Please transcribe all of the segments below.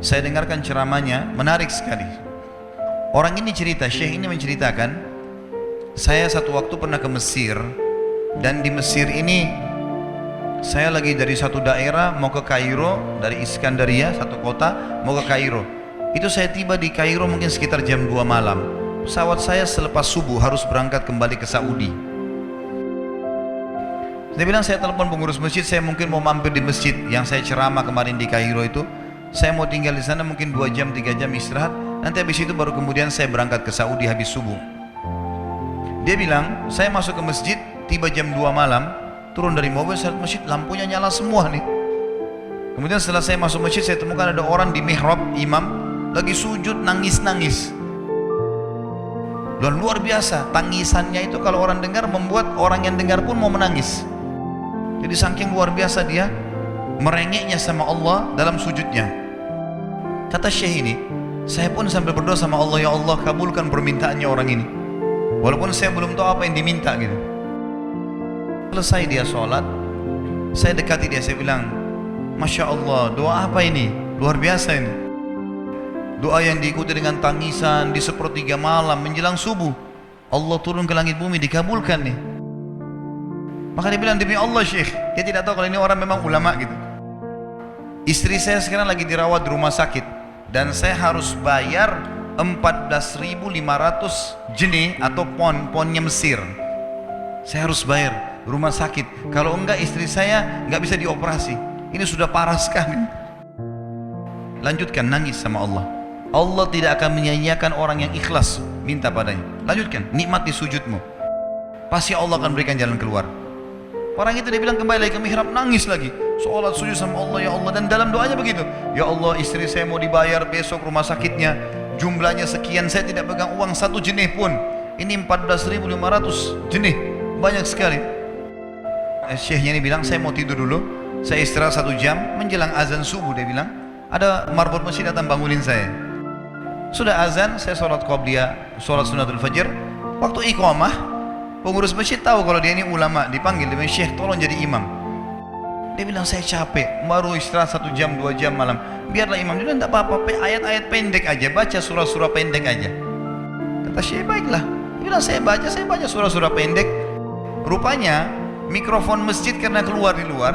saya dengarkan ceramahnya, menarik sekali. Orang ini cerita, Syekh ini menceritakan, saya satu waktu pernah ke Mesir, dan di Mesir ini saya lagi dari satu daerah mau ke Kairo, dari Iskandaria, satu kota mau ke Kairo. Itu saya tiba di Kairo mungkin sekitar jam 2 malam. Pesawat saya selepas subuh harus berangkat kembali ke Saudi. Dia bilang, saya telepon pengurus masjid, saya mungkin mau mampir di masjid yang saya ceramah kemarin di Kairo itu. Saya mau tinggal di sana mungkin 2 jam, 3 jam istirahat. Nanti habis itu baru kemudian saya berangkat ke Saudi habis subuh. Dia bilang, saya masuk ke masjid, tiba jam 2 malam, turun dari mobil, saya lihat masjid, lampunya nyala semua nih. Kemudian setelah saya masuk masjid, saya temukan ada orang di mihrab, imam, lagi sujud nangis-nangis. Dan luar biasa, tangisannya itu kalau orang dengar membuat orang yang dengar pun mau menangis. Jadi saking luar biasa dia merengeknya sama Allah dalam sujudnya. Kata Syekh ini, saya pun sambil berdoa sama Allah, ya Allah kabulkan permintaannya orang ini, walaupun saya belum tahu apa yang diminta gitu. Selesai dia sholat, saya dekati dia, saya bilang, Masya Allah, doa apa ini? Luar biasa ini. Doa yang diikuti dengan tangisan di sepertiga malam menjelang subuh. Allah turun ke langit bumi, dikabulkan nih. Maka dia bilang, demi Allah Syekh, dia tidak tahu kalau ini orang memang ulama gitu. Istri saya sekarang lagi dirawat di rumah sakit, dan saya harus bayar 14.500 jenih atau ponnya Mesir. Saya harus bayar rumah sakit. Kalau enggak istri saya enggak bisa dioperasi. Ini sudah parah sekali. Lanjutkan, nangis sama Allah. Allah tidak akan menyia-nyiakan orang yang ikhlas minta padanya. Lanjutkan, nikmati sujudmu, pasti Allah akan berikan jalan keluar. Orang itu dia bilang kembali lagi ke mihrab, nangis lagi, sholat sujud sama Allah, ya Allah. Dan dalam doanya begitu, ya Allah istri saya mau dibayar besok rumah sakitnya, jumlahnya sekian, saya tidak pegang uang 1 jenih pun. Ini 14.500 jenih, banyak sekali. Syekhnya ini bilang, saya mau tidur dulu, saya istirahat 1 jam. Menjelang azan subuh dia bilang, ada marbot masjid datang bangunin saya. Sudah azan, saya sholat qobliyah, sholat sunatul fajr. Waktu iqamah, pengurus masjid tahu kalau dia ini ulama, dipanggil, dia bilang, Syekh tolong jadi imam. Dia bilang, saya capek, baru istirahat 1 jam 2 jam malam, biarlah imam. Dia bilang, tidak apa-apa, ayat-ayat pendek aja, baca surah-surah pendek aja. Kata Syekh, baiklah. Dia bilang, saya baca surah-surah pendek. Rupanya mikrofon masjid karena keluar di luar,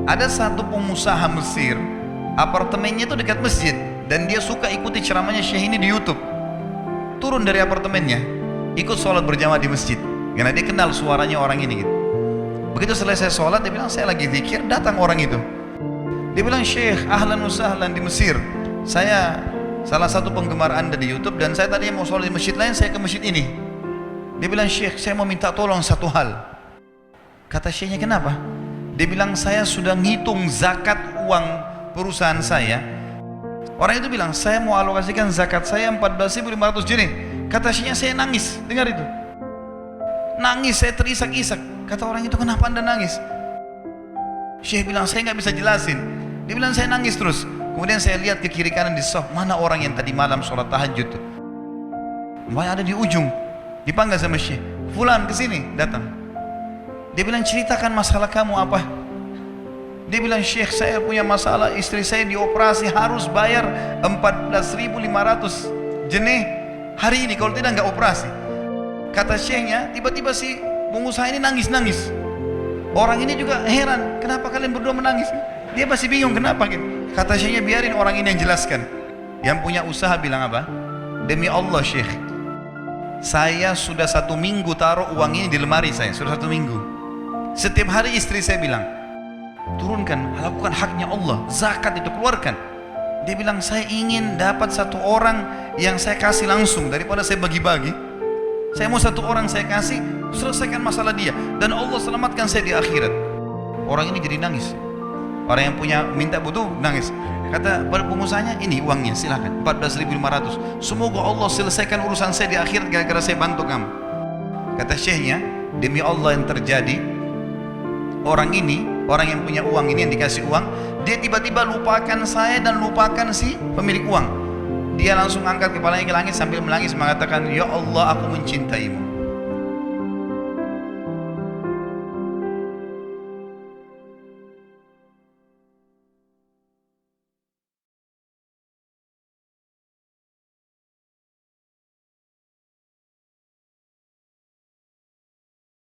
ada satu pengusaha Mesir, apartemennya itu dekat masjid, dan dia suka ikuti ceramahnya Syekh ini di YouTube. Turun dari apartemennya, ikut sholat berjamaah di masjid, karena dia kenal suaranya orang ini gitu. Begitu selesai sholat, dia bilang, saya lagi zikir, datang orang itu. Dia bilang, Syekh, ahlan wa sahlan di Mesir, saya salah satu penggemar anda di YouTube, dan saya tadi mau sholat di masjid lain, saya ke masjid ini. Dia bilang, Syekh, saya mau minta tolong satu hal. Kata Syekhnya, kenapa? Dia bilang, saya sudah ngitung zakat uang perusahaan saya. Orang itu bilang, saya mau alokasikan zakat saya 14.500 jenih. Kata Syekhnya, saya nangis dengar itu. Nangis, saya terisak-isak. Kata orang itu, kenapa anda nangis? Syekh bilang, saya nggak bisa jelasin. Dia bilang, saya nangis terus. Kemudian saya lihat ke kiri kanan di saf, mana orang yang tadi malam sholat tahajud tuh. Ada di ujung. Dipanggil sama Syekh, fulan kesini, datang. Dia bilang, ceritakan masalah kamu apa? Dia bilang, Syekh, saya punya masalah, istri saya dioperasi, harus bayar 14.500 jenih hari ini, kalau tidak nggak operasi. Kata Syekhnya, tiba-tiba si pengusaha ini nangis-nangis. Orang ini juga heran, kenapa kalian berdua menangis? Dia masih bingung kenapa gitu. Kata Syekhnya, biarin orang ini yang jelaskan. Yang punya usaha bilang apa? Demi Allah Syekh, saya sudah 1 minggu taruh uang ini di lemari saya, sudah 1 minggu. Setiap hari istri saya bilang, turunkan, lakukan haknya Allah, zakat itu keluarkan. Dia bilang, saya ingin dapat 1 orang yang saya kasih langsung daripada saya bagi-bagi. Saya mau 1 orang saya kasih, selesaikan masalah dia, dan Allah selamatkan saya di akhirat. Orang ini jadi nangis. Orang yang punya minta butuh nangis. Kata pengusahanya, ini uangnya, silakan 14.500. Semoga Allah selesaikan urusan saya di akhirat gara-gara saya bantu kamu. Kata Syekhnya, demi Allah yang terjadi, orang ini, orang yang punya uang ini, yang dikasih uang, dia tiba-tiba lupakan saya dan lupakan si pemilik uang. Dia langsung angkat kepalanya ke langit sambil menangis mengatakan, ya Allah, aku mencintaimu.